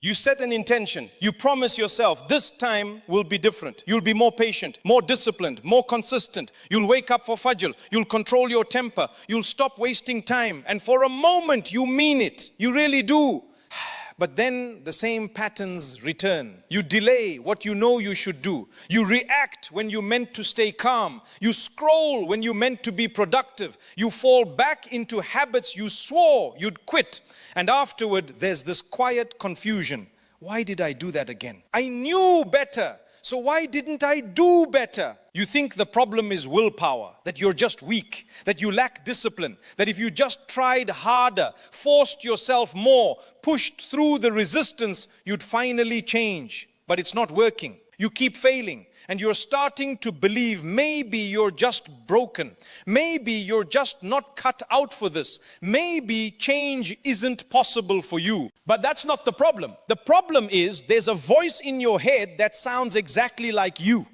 You set an intention. You promise yourself, this time will be different. You'll be more patient, more disciplined, more consistent. You'll wake up for Fajr. You'll control your temper. You'll stop wasting time. And for a moment, you mean it. You really do. But then the same patterns return. You delay what you know you should do. You react when you meant to stay calm. You scroll when you meant to be productive. You fall back into habits you swore you'd quit. And afterward, there's this quiet confusion. Why did I do that again? I knew better. So why didn't I do better? You think the problem is willpower, that you're just weak, that you lack discipline, that if you just tried harder, forced yourself more, pushed through the resistance, you'd finally change. But it's not working. You keep failing, and you're starting to believe maybe you're just broken. Maybe you're just not cut out for this. Maybe change isn't possible for you. But that's not the problem. The problem is there's a voice in your head that sounds exactly like you.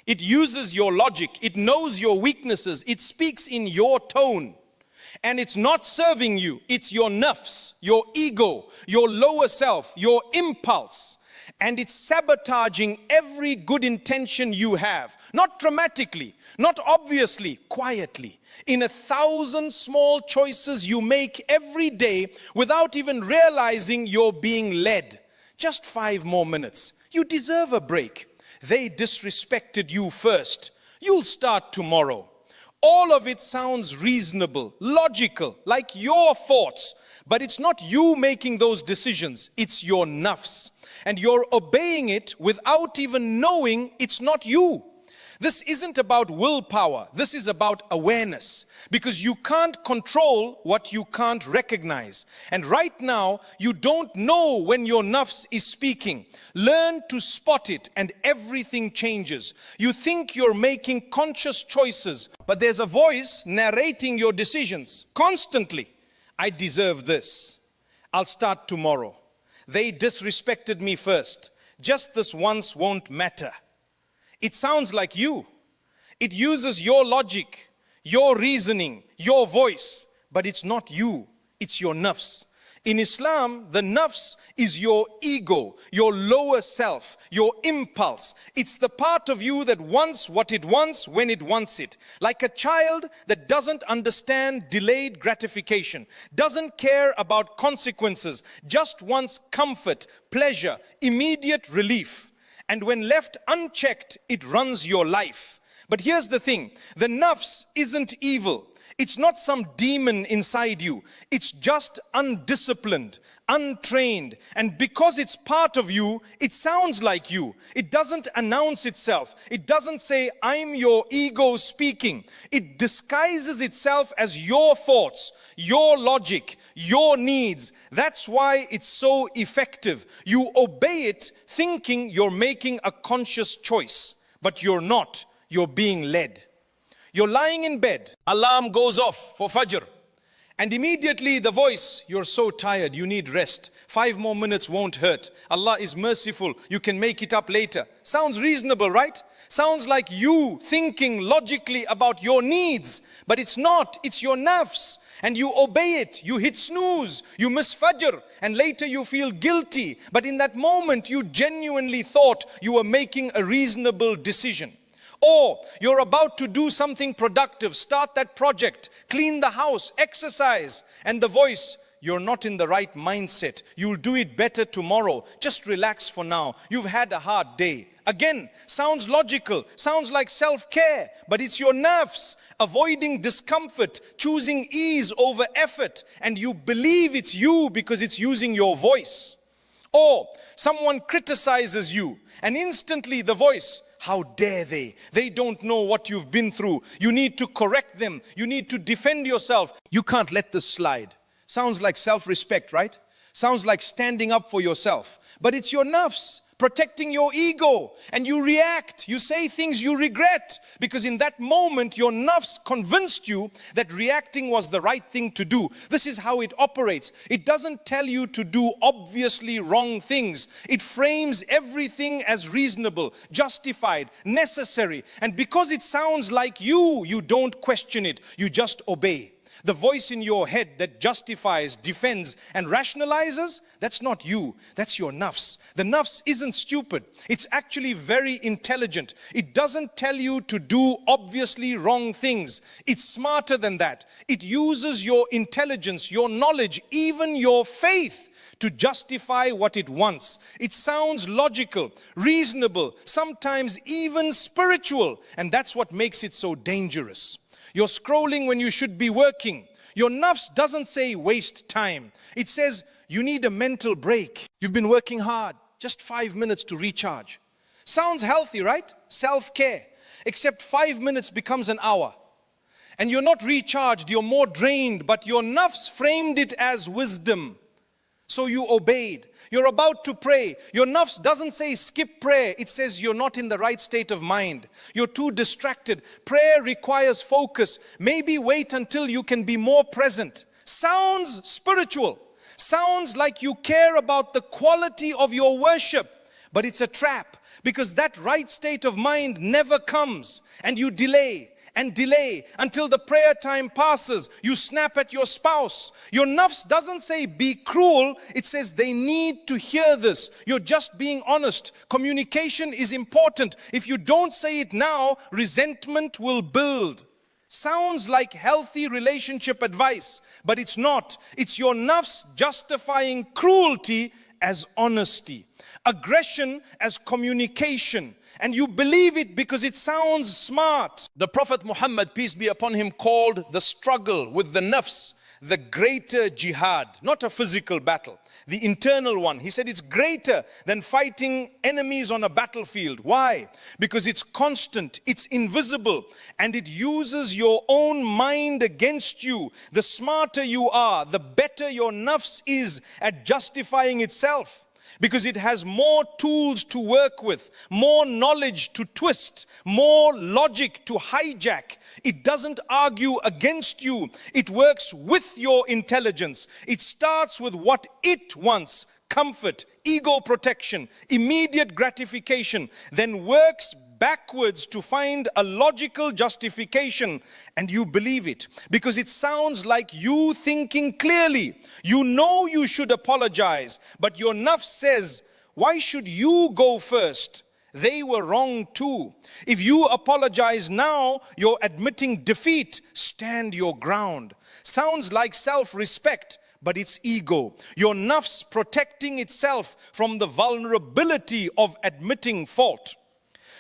It uses your logic. It knows your weaknesses. It speaks in your tone. And it's not serving you. It's your nafs, your ego, your lower self, your impulse. And it's sabotaging every good intention you have. Not dramatically, not obviously, quietly. In 1,000 small choices you make every day without even realizing you're being led. Just 5 more minutes. You deserve a break. They disrespected you first. You'll start tomorrow. All of it sounds reasonable, logical, like your thoughts. But it's not you making those decisions. It's your nafs. And you're obeying it without even knowing it's not you. This isn't about willpower. This is about awareness. Because you can't control what you can't recognize. And right now, you don't know when your nafs is speaking. Learn to spot it and everything changes. You think you're making conscious choices, but there's a voice narrating your decisions constantly. I deserve this. I'll start tomorrow. They disrespected me first. Just this once won't matter. It sounds like you. It uses your logic, your reasoning, your voice, but it's not you. It's your nafs. In Islam, the nafs is your ego, your lower self, your impulse. It's the part of you that wants what it wants when it wants it. Like a child that doesn't understand delayed gratification, doesn't care about consequences, just wants comfort, pleasure, immediate relief. And when left unchecked, it runs your life. But here's the thing, the nafs isn't evil. It's not some demon inside you. It's just undisciplined, untrained. And because it's part of you, it sounds like you. It doesn't announce itself. It doesn't say, I'm your ego speaking. It disguises itself as your thoughts, your logic, your needs. That's why it's so effective. You obey it thinking you're making a conscious choice, but you're not. You're being led. You're lying in bed, alarm goes off for Fajr, and immediately the voice, you're so tired, you need rest. 5 more minutes won't hurt. Allah is merciful, you can make it up later. Sounds reasonable, right? Sounds like you thinking logically about your needs, but it's not, it's your nafs. And you obey it, you hit snooze, you miss Fajr, and later you feel guilty. But in that moment, you genuinely thought you were making a reasonable decision. Or you're about to do something productive, start that project, clean the house, exercise, and the voice, you're not in the right mindset. You'll do it better tomorrow. Just relax for now. You've had a hard day. Again, sounds logical, sounds like self-care, but it's your nafs avoiding discomfort, choosing ease over effort, and you believe it's you because it's using your voice. Or someone criticizes you, and instantly the voice, how dare they? They don't know what you've been through. You need to correct them. You need to defend yourself. You can't let this slide. Sounds like self-respect, right? Sounds like standing up for yourself. But it's your nafs protecting your ego. And you react. You say things you regret. Because in that moment, your nafs convinced you that reacting was the right thing to do. This is how it operates. It doesn't tell you to do obviously wrong things. It frames everything as reasonable, justified, necessary. And because it sounds like you, you don't question it. You just obey. The voice in your head that justifies, defends, and rationalizes, that's not you, that's your nafs. The nafs isn't stupid. It's actually very intelligent. It doesn't tell you to do obviously wrong things. It's smarter than that. It uses your intelligence, your knowledge, even your faith to justify what it wants. It sounds logical, reasonable, sometimes even spiritual, and that's what makes it so dangerous. You're scrolling when you should be working. Your nafs doesn't say waste time. It says you need a mental break. You've been working hard, just 5 minutes to recharge. Sounds healthy, right? Self-care. Except 5 minutes becomes an hour. And you're not recharged, you're more drained, but your nafs framed it as wisdom. So you obeyed. You're about to pray. Your nafs doesn't say skip prayer. It says you're not in the right state of mind. You're too distracted. Prayer requires focus. Maybe wait until you can be more present. Sounds spiritual. Sounds like you care about the quality of your worship. But it's a trap, because that right state of mind never comes, and you delay and delay until the prayer time passes. You snap at your spouse. Your nafs doesn't say be cruel. It says they need to hear this. You're just being honest. Communication is important. If you don't say it now, resentment will build. Sounds like healthy relationship advice, but it's not. It's your nafs justifying cruelty as honesty, aggression as communication. And you believe it because it sounds smart. The Prophet Muhammad, peace be upon him, called the struggle with the nafs the greater jihad, not a physical battle, the internal one. He said it's greater than fighting enemies on a battlefield. Why? Because it's constant, it's invisible, and it uses your own mind against you. The smarter you are, the better your nafs is at justifying itself. Because it has more tools to work with, more knowledge to twist, more logic to hijack. It doesn't argue against you. It works with your intelligence. It starts with what it wants: comfort, ego protection, immediate gratification, then works backwards to find a logical justification, and you believe it because it sounds like you thinking clearly. You know you should apologize, but your nafs says, why should you go first? They were wrong too. If you apologize now, you're admitting defeat. Stand your ground. Sounds like self-respect, but it's ego. Your nafs protecting itself from the vulnerability of admitting fault.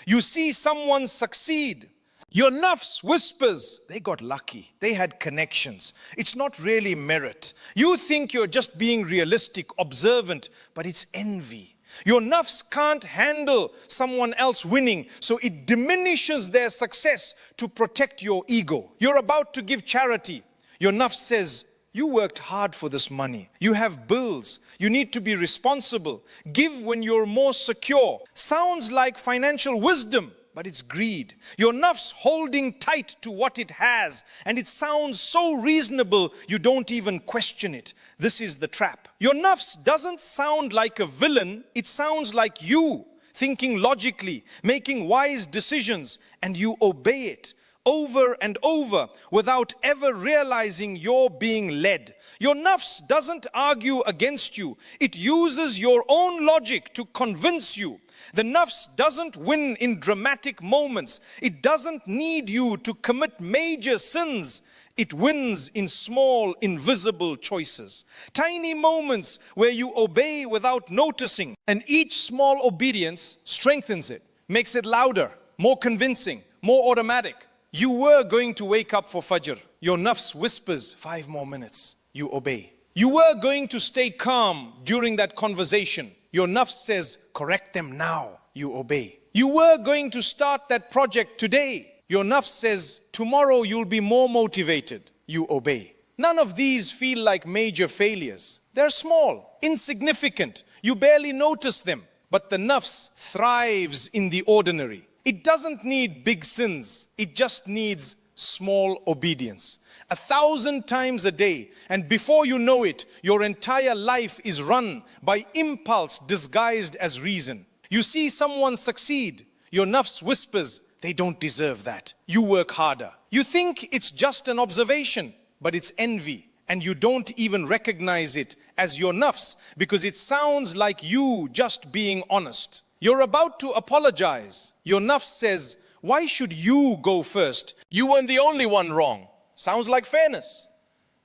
You see someone succeed. Your nafs whispers, they got lucky. They had connections. It's not really merit. You think you're just being realistic, observant, but it's envy. Your nafs can't handle someone else winning, so it diminishes their success to protect your ego. You're about to give charity. Your nafs says, you worked hard for this money. You have bills. You need to be responsible. Give when you're more secure. Sounds like financial wisdom, but it's greed. Your nafs holding tight to what it has, and it sounds so reasonable you don't even question it. This is the trap. Your nafs doesn't sound like a villain. It sounds like you thinking logically, making wise decisions, and you obey it over and over without ever realizing you're being led. Your nafs doesn't argue against you. It uses your own logic to convince you. The nafs doesn't win in dramatic moments. It doesn't need you to commit major sins. It wins in small, invisible choices. Tiny moments where you obey without noticing. And each small obedience strengthens it, makes it louder, more convincing, more automatic. You were going to wake up for Fajr. Your nafs whispers, 5 more minutes. You obey. You were going to stay calm during that conversation. Your nafs says, correct them now. You obey. You were going to start that project today. Your nafs says, tomorrow you'll be more motivated. You obey. None of these feel like major failures. They're small, insignificant. You barely notice them. But the nafs thrives in the ordinary. It doesn't need big sins. It just needs small obedience. 1,000 times a day, and before you know it, your entire life is run by impulse disguised as reason. You see someone succeed, your nafs whispers, they don't deserve that. You work harder. You think it's just an observation. but it's envy. And you don't even recognize it as your nafs because it sounds like you just being honest. You're about to apologize. Your nafs says, why should you go first? You weren't the only one wrong. Sounds like fairness,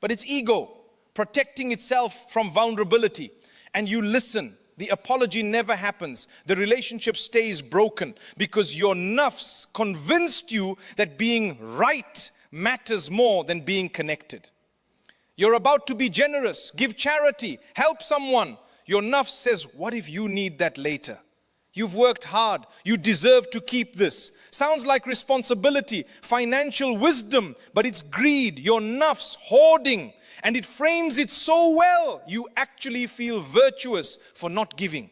but it's ego protecting itself from vulnerability. And you listen. The apology never happens. The relationship stays broken because your nafs convinced you that being right matters more than being connected. You're about to be generous, give charity, help someone. Your nafs says, what if you need that later? You've worked hard, you deserve to keep this. Sounds like responsibility, financial wisdom, but it's greed, your nafs hoarding. And it frames it so well, you actually feel virtuous for not giving.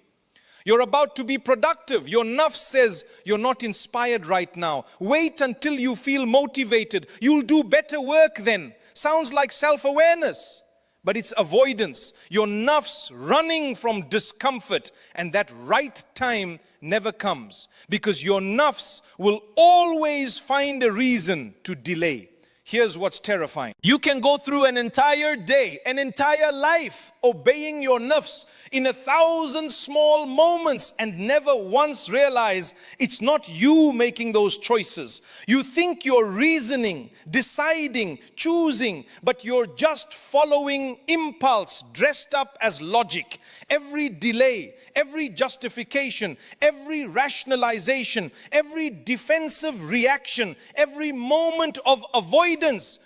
You're about to be productive. Your nafs says you're not inspired right now. Wait until you feel motivated. You'll do better work then. Sounds like self-awareness, but it's avoidance. Your nafs running from discomfort, and that right time never comes because your nafs will always find a reason to delay. Here's what's terrifying. You can go through an entire day, an entire life, obeying your nafs in 1,000 small moments and never once realize it's not you making those choices. You think you're reasoning, deciding, choosing, but you're just following impulse dressed up as logic. Every delay, every justification, every rationalization, every defensive reaction, every moment of avoidance,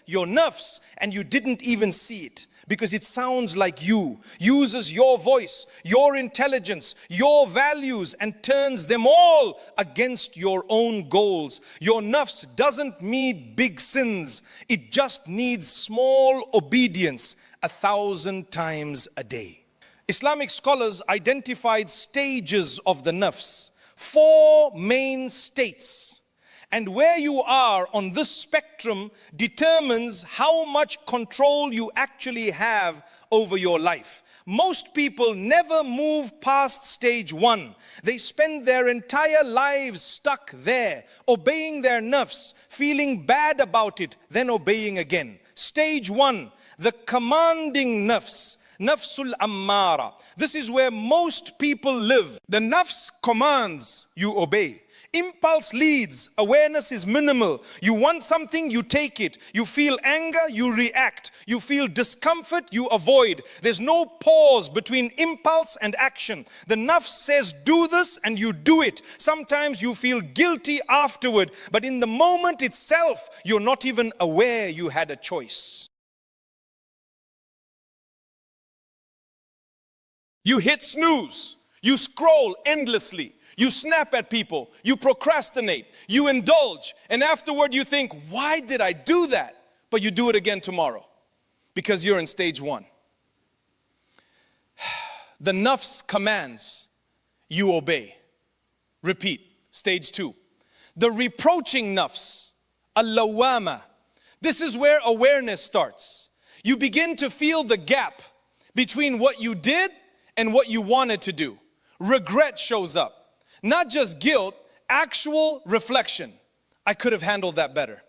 your nafs, and you didn't even see it because it sounds like you, uses your voice, your intelligence, your values and turns them all against your own goals. Your nafs doesn't need big sins, it just needs small obedience 1,000 times a day. Islamic scholars identified stages of the nafs, 4 main states. And where you are on this spectrum determines how much control you actually have over your life. Most people never move past stage 1. They spend their entire lives stuck there, obeying their nafs, feeling bad about it, then obeying again. Stage 1, the commanding nafs. Nafsul ammara. This is where most people live. The nafs commands, you obey. Impulse leads, awareness is minimal. You want something, you take it. You feel anger, you react. You feel discomfort, you avoid. There's no pause between impulse and action. The nafs says do this and you do it. Sometimes you feel guilty afterward, but in the moment itself, you're not even aware you had a choice. You hit snooze, you scroll endlessly, you snap at people, you procrastinate, you indulge, and afterward you think, why did I do that? But you do it again tomorrow because you're in stage 1. The nafs commands, you obey. Repeat, stage 2. The reproaching nafs, al-lawama. This is where awareness starts. You begin to feel the gap between what you did and what you wanted to do. Regret shows up. Not just guilt, actual reflection. I could have handled that better.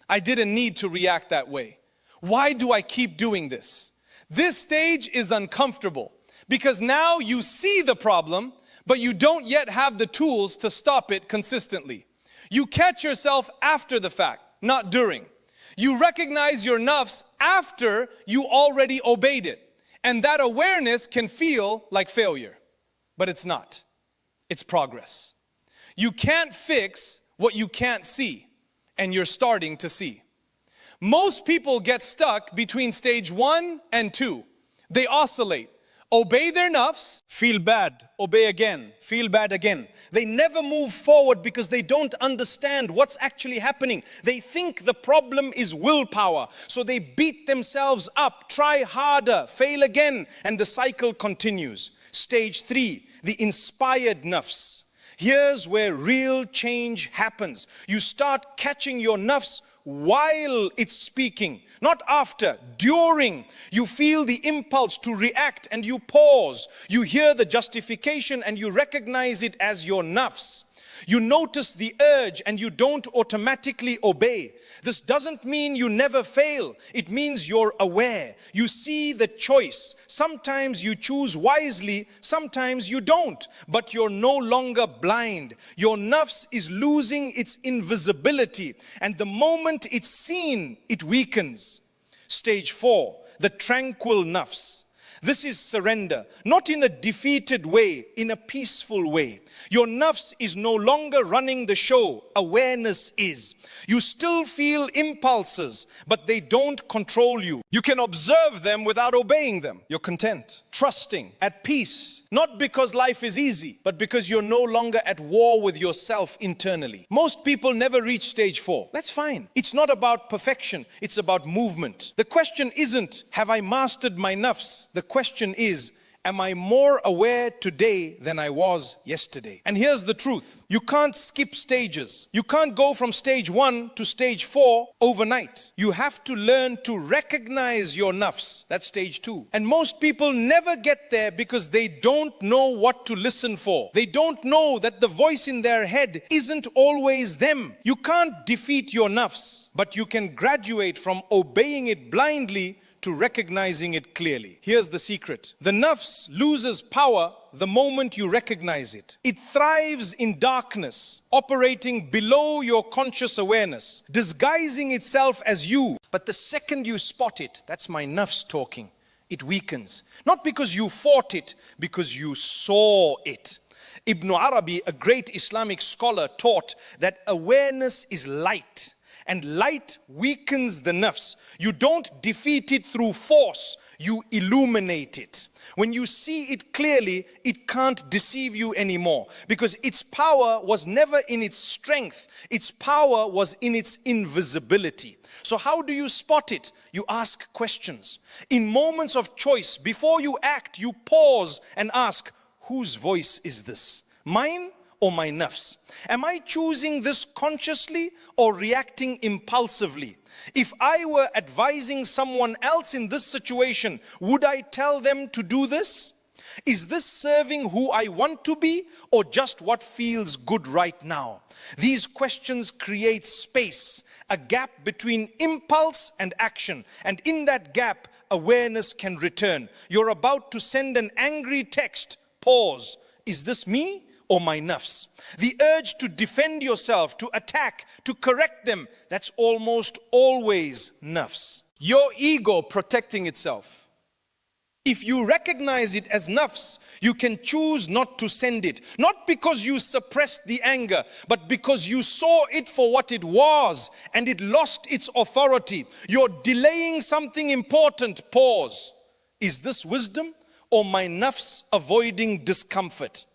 I didn't need to react that way. Why do I keep doing this? This stage is uncomfortable because now you see the problem, but you don't yet have the tools to stop it consistently. You catch yourself after the fact, not during. You recognize your nafs after you already obeyed it. And that awareness can feel like failure, but it's not. It's progress. You can't fix what you can't see, and you're starting to see. Most people get stuck between stage 1 and 2. They oscillate. Obey their nafs, feel bad, obey again, feel bad again. They never move forward because they don't understand what's actually happening. They think the problem is willpower, so they beat themselves up, try harder, fail again, and the cycle continues. Stage 3, the inspired nafs. Here's where real change happens. You start catching your nafs while it's speaking, not after, during. You feel the impulse to react and you pause. You hear the justification and you recognize it as your nafs. You notice the urge and you don't automatically obey. This doesn't mean you never fail. It means you're aware. You see the choice. Sometimes you choose wisely, sometimes you don't. But you're no longer blind. Your nafs is losing its invisibility. And the moment it's seen, it weakens. Stage 4, the tranquil nafs. This is surrender, not in a defeated way, in a peaceful way. Your nafs is no longer running the show, awareness is. You still feel impulses, but they don't control you. You can observe them without obeying them. You're content, trusting, at peace, not because life is easy, but because you're no longer at war with yourself internally. Most people never reach stage 4. That's fine. It's not about perfection, it's about movement. The question isn't, have I mastered my nafs? The question is, am I more aware today than I was yesterday? And here's the truth. You can't skip stages. You can't go from stage 1 to stage 4 overnight. You have to learn to recognize your nafs. That's stage 2. And most people never get there because they don't know what to listen for. They don't know that the voice in their head isn't always them. You can't defeat your nafs, but you can graduate from obeying it blindly to recognizing it clearly. Here's the secret. The nafs loses power the moment you recognize it. It thrives in darkness, operating below your conscious awareness, disguising itself as you. But the second you spot it, that's my nafs talking, it weakens. Not because you fought it, because you saw it. Ibn Arabi, a great Islamic scholar, taught that awareness is light. And light weakens the nafs. You don't defeat it through force, you illuminate it. When you see it clearly, it can't deceive you anymore, because its power was never in its strength. Its power was in its invisibility. So how do you spot it? You ask questions. In moments of choice, before you act, you pause and ask, whose voice is this? Mine or my nafs? Am I choosing this consciously or reacting impulsively? If I were advising someone else in this situation, would I tell them to do this? Is this serving who I want to be or just what feels good right now? These questions create space, a gap between impulse and action. And in that gap, awareness can return. You're about to send an angry text. Pause. Is this me or my nafs? The urge to defend yourself, to attack, to correct them, that's almost always nafs. Your ego protecting itself. If you recognize it as nafs, you can choose not to send it. Not because you suppressed the anger, but because you saw it for what it was and it lost its authority. You're delaying something important. Pause. Is this wisdom or my nafs avoiding discomfort?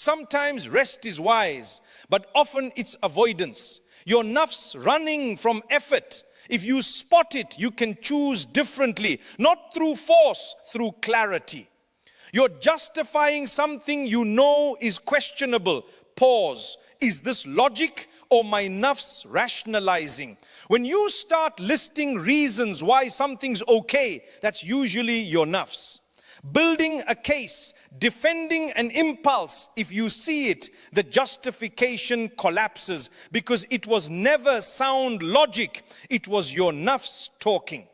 Sometimes rest is wise, but often it's avoidance. Your nafs running from effort. If you spot it, you can choose differently, not through force, through clarity. You're justifying something you know is questionable. Pause. Is this logic or my nafs rationalizing? When you start listing reasons why something's okay, that's usually your nafs. Building a case, defending an impulse, if you see it, the justification collapses because it was never sound logic, it was your nafs talking.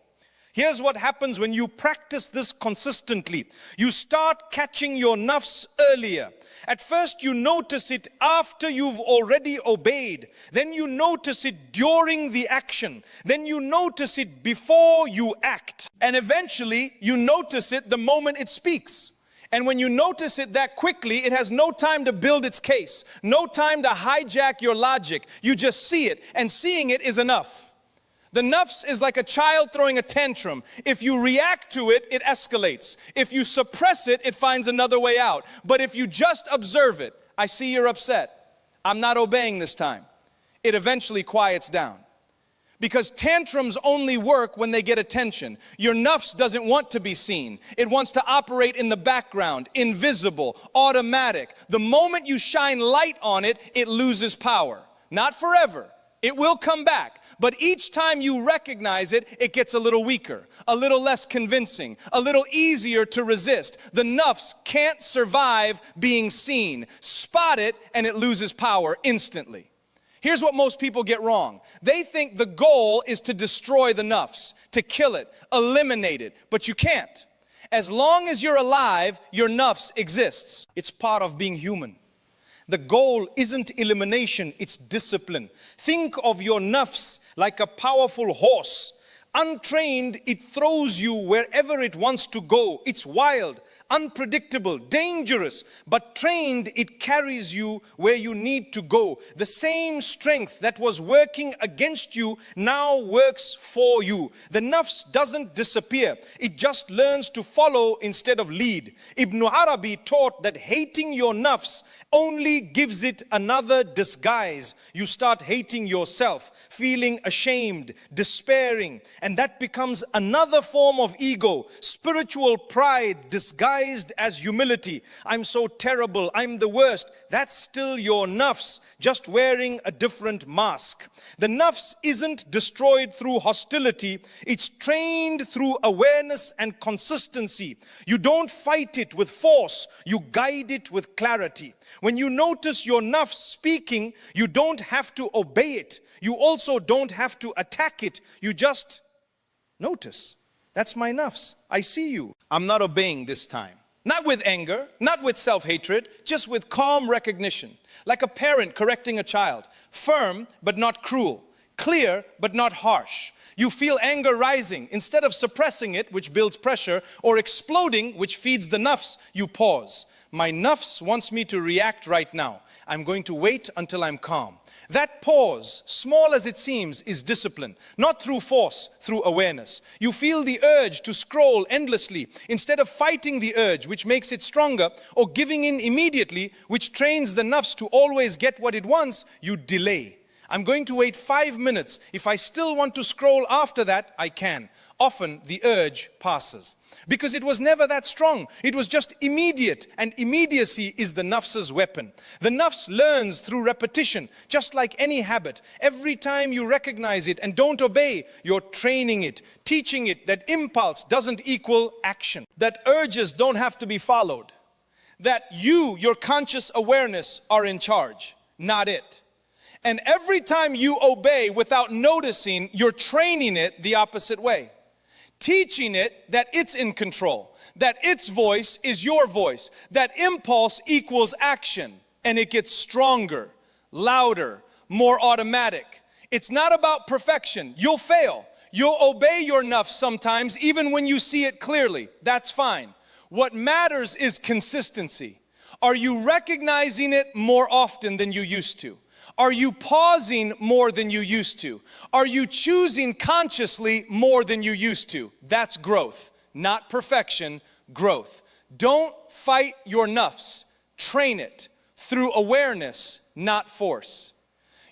Here's what happens when you practice this consistently. You start catching your nafs earlier. At first you notice it after you've already obeyed. Then you notice it during the action. Then you notice it before you act. And eventually you notice it the moment it speaks. And when you notice it that quickly, it has no time to build its case. No time to hijack your logic. You just see it, and seeing it is enough. The nafs is like a child throwing a tantrum. If you react to it, it escalates. If you suppress it, it finds another way out. But if you just observe it, I see you're upset. I'm not obeying this time. It eventually quiets down. Because tantrums only work when they get attention. Your nafs doesn't want to be seen. It wants to operate in the background, invisible, automatic. The moment you shine light on it, it loses power. Not forever. It will come back. But each time you recognize it, it gets a little weaker, a little less convincing, a little easier to resist. The nafs can't survive being seen. Spot it and it loses power instantly. Here's what most people get wrong. They think the goal is to destroy the nafs, to kill it, eliminate it, but you can't. As long as you're alive, your nafs exists. It's part of being human. The goal isn't elimination, it's discipline. Think of your nafs like a powerful horse. Untrained, it throws you wherever it wants to go. It's wild, unpredictable, dangerous. But trained, it carries you where you need to go. The same strength that was working against you now works for you. The nafs doesn't disappear. It just learns to follow instead of lead. Ibn Arabi taught that hating your nafs only gives it another disguise. You start hating yourself, feeling ashamed, despairing. And that becomes another form of ego, spiritual pride disguised as humility. I'm so terrible, I'm the worst. That's still your nafs, just wearing a different mask. The nafs isn't destroyed through hostility, it's trained through awareness and consistency. You don't fight it with force, you guide it with clarity. When you notice your nafs speaking, you don't have to obey it. You also don't have to attack it. You just notice. That's my nafs. I see you. I'm not obeying this time. Not with anger, not with self-hatred, just with calm recognition. Like a parent correcting a child. Firm, but not cruel. Clear, but not harsh. You feel anger rising. Instead of suppressing it, which builds pressure, or exploding, which feeds the nafs, you pause. My nafs wants me to react right now. I'm going to wait until I'm calm. That pause, small as it seems, is discipline, not through force, through awareness. You feel the urge to scroll endlessly instead of fighting the urge, which makes it stronger, or giving in immediately, which trains the nafs to always get what it wants. You delay. I'm going to wait 5 minutes. If I still want to scroll after that, I can. Often the urge passes. Because it was never that strong. It was just immediate. And immediacy is the nafs's weapon. The nafs learns through repetition, just like any habit. Every time you recognize it and don't obey, you're training it, teaching it that impulse doesn't equal action. That urges don't have to be followed. That you, your conscious awareness, are in charge, not it. And every time you obey without noticing, you're training it the opposite way. Teaching it that it's in control, that its voice is your voice, that impulse equals action, and it gets stronger, louder, more automatic. It's not about perfection. You'll fail. You'll obey your nafs sometimes, even when you see it clearly. That's fine. What matters is consistency. Are you recognizing it more often than you used to? Are you pausing more than you used to? Are you choosing consciously more than you used to? That's growth, not perfection, growth. Don't fight your nafs. Train it through awareness, not force.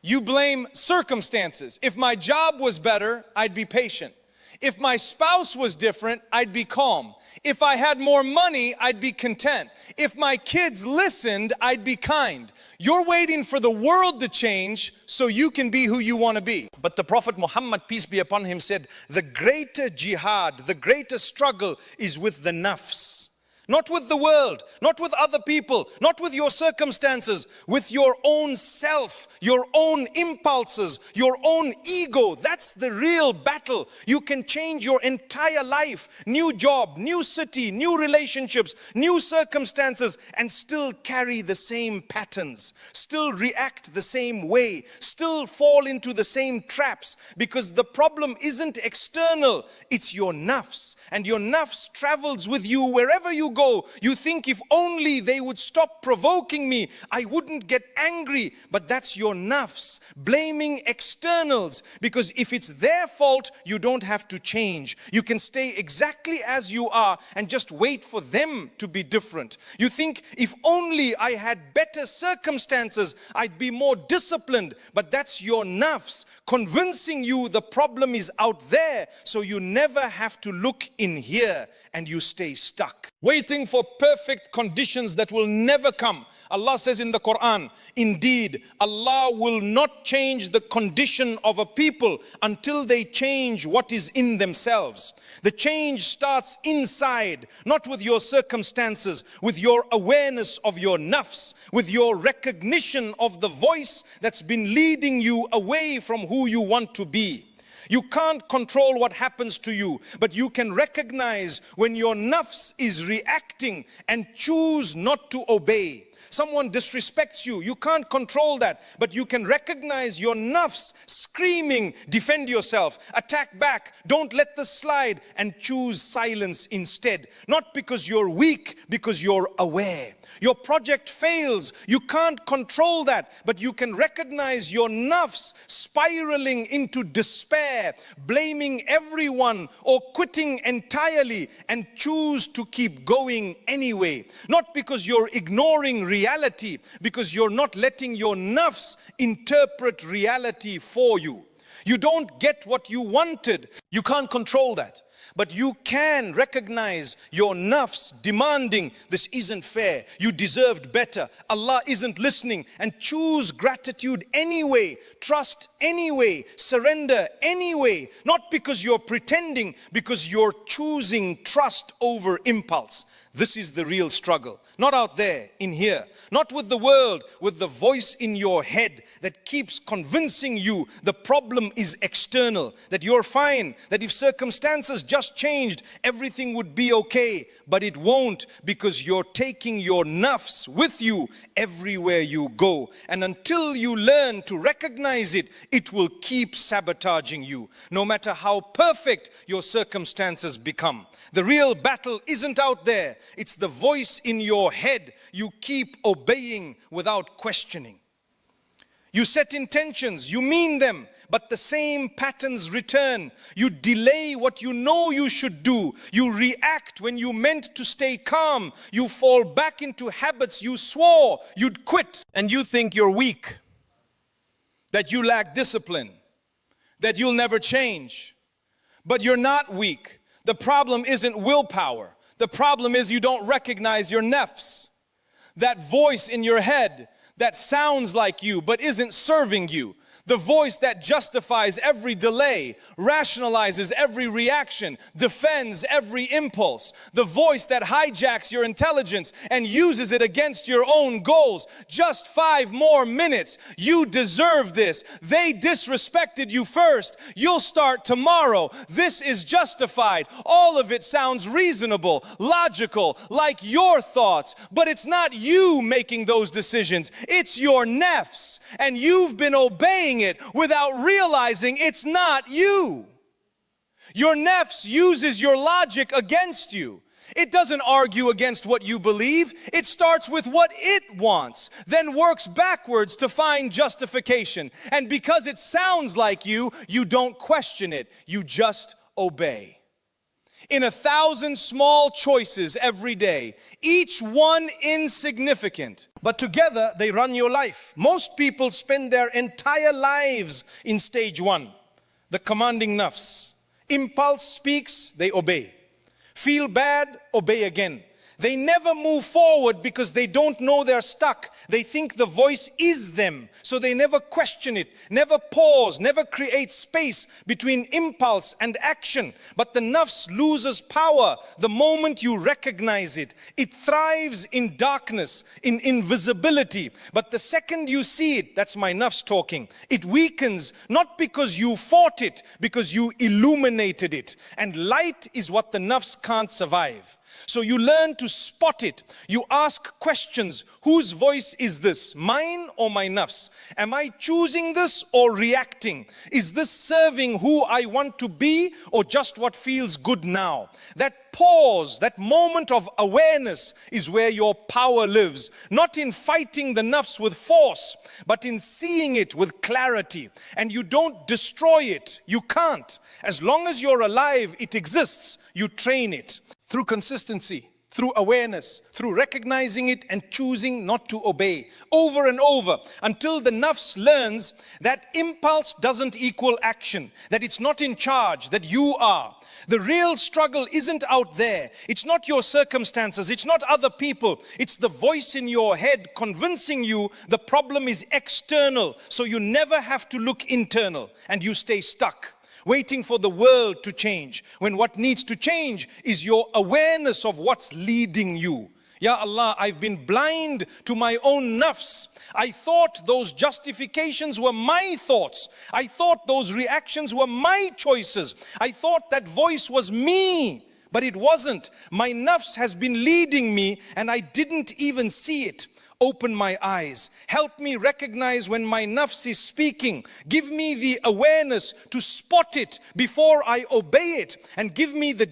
You blame circumstances. If my job was better, I'd be patient. If my spouse was different, I'd be calm. If I had more money, I'd be content. If my kids listened, I'd be kind. You're waiting for the world to change so you can be who you want to be. But the Prophet Muhammad, peace be upon him, said, the greater jihad, the greater struggle is with the nafs. Not with the world, not with other people, not with your circumstances, with your own self, your own impulses, your own ego. That's the real battle. You can change your entire life, new job, new city, new relationships, new circumstances, and still carry the same patterns, still react the same way, still fall into the same traps, because the problem isn't external, it's your nafs. And your nafs travels with you wherever you go. You think if only they would stop provoking me, I wouldn't get angry. But that's your nafs blaming externals, because if it's their fault, you don't have to change. You can stay exactly as you are and just wait for them to be different. You think if only I had better circumstances, I'd be more disciplined. But that's your nafs convincing you the problem is out there, so you never have to look in here and you stay stuck. waiting for perfect conditions that will never come. Allah says in the Quran, indeed, Allah will not change the condition of a people until they change what is in themselves. The change starts inside, not with your circumstances, with your awareness of your nafs, with your recognition of the voice that's been leading you away from who you want to be. You can't control what happens to you, but you can recognize when your nafs is reacting and choose not to obey. Someone disrespects you, you can't control that, but you can recognize your nafs screaming, defend yourself, attack back, don't let this slide, and choose silence instead. Not because you're weak, because you're aware. Your project fails, you can't control that, but you can recognize your nafs spiraling into despair, blaming everyone or quitting entirely, and choose to keep going anyway. Not because you're ignoring reality, because you're not letting your nafs interpret reality for you. You don't get what you wanted, you can't control that. But you can recognize your nafs demanding, this isn't fair, you deserved better, Allah isn't listening, and choose gratitude anyway, trust anyway, surrender anyway. Not because you're pretending, because you're choosing trust over impulse. This is the real struggle. Not out there, in here. Not with the world, with the voice in your head that keeps convincing you the problem is external, that you're fine, that if circumstances just changed, everything would be okay. But it won't, because you're taking your nafs with you everywhere you go. And until you learn to recognize it, it will keep sabotaging you, no matter how perfect your circumstances become. The real battle isn't out there. It's the voice in your head you keep obeying without questioning. You set intentions, you mean them, but the same patterns return. You delay what you know you should do. You react when you meant to stay calm. You fall back into habits you swore you'd quit. And you think you're weak, that you lack discipline, that you'll never change. But you're not weak. The problem isn't willpower. The problem is you don't recognize your nafs. That voice in your head that sounds like you but isn't serving you. The voice that justifies every delay, rationalizes every reaction, defends every impulse. The voice that hijacks your intelligence and uses it against your own goals. Just 5 more minutes. You deserve this. They disrespected you first. You'll start tomorrow. This is justified. All of it sounds reasonable, logical, like your thoughts. But it's not you making those decisions. It's your nafs. And you've been obeying it without realizing it's not you. Your nafs uses your logic against you. It doesn't argue against what you believe. It starts with what it wants, then works backwards to find justification. And because it sounds like you, you don't question it. You just obey. In 1,000 small choices every day, each one insignificant, but together they run your life. Most people spend their entire lives in stage 1, the commanding nafs. Impulse speaks, they obey. Feel bad, obey again. They never move forward because they don't know they're stuck. They think the voice is them, so they never question it, never pause, never create space between impulse and action. But the nafs loses power the moment you recognize it. It thrives in darkness, in invisibility. But the second you see it, that's my nafs talking, it weakens, not because you fought it, because you illuminated it. And light is what the nafs can't survive. So you learn to spot it. You ask questions. Whose voice is this? Mine or my nafs? Am I choosing this or reacting? Is this serving who I want to be or just what feels good now? That pause, that moment of awareness is where your power lives. Not in fighting the nafs with force, but in seeing it with clarity. And you don't destroy it. You can't. As long as you're alive, it exists. You train it. Through consistency, through awareness, through recognizing it and choosing not to obey, over and over, until the nafs learns that impulse doesn't equal action, that it's not in charge, that you are. The real struggle isn't out there. It's not your circumstances. It's not other people. It's the voice in your head convincing you the problem is external, so you never have to look internal, and you stay stuck, waiting for the world to change, when what needs to change is your awareness of what's leading you. Ya Allah, I've been blind to my own nafs. I thought those justifications were my thoughts. I thought those reactions were my choices. I thought that voice was me, but it wasn't. My nafs has been leading me and I didn't even see it. Open my eyes. Help me recognize when my nafs is speaking. Give me the awareness to spot it before I obey it, and give me the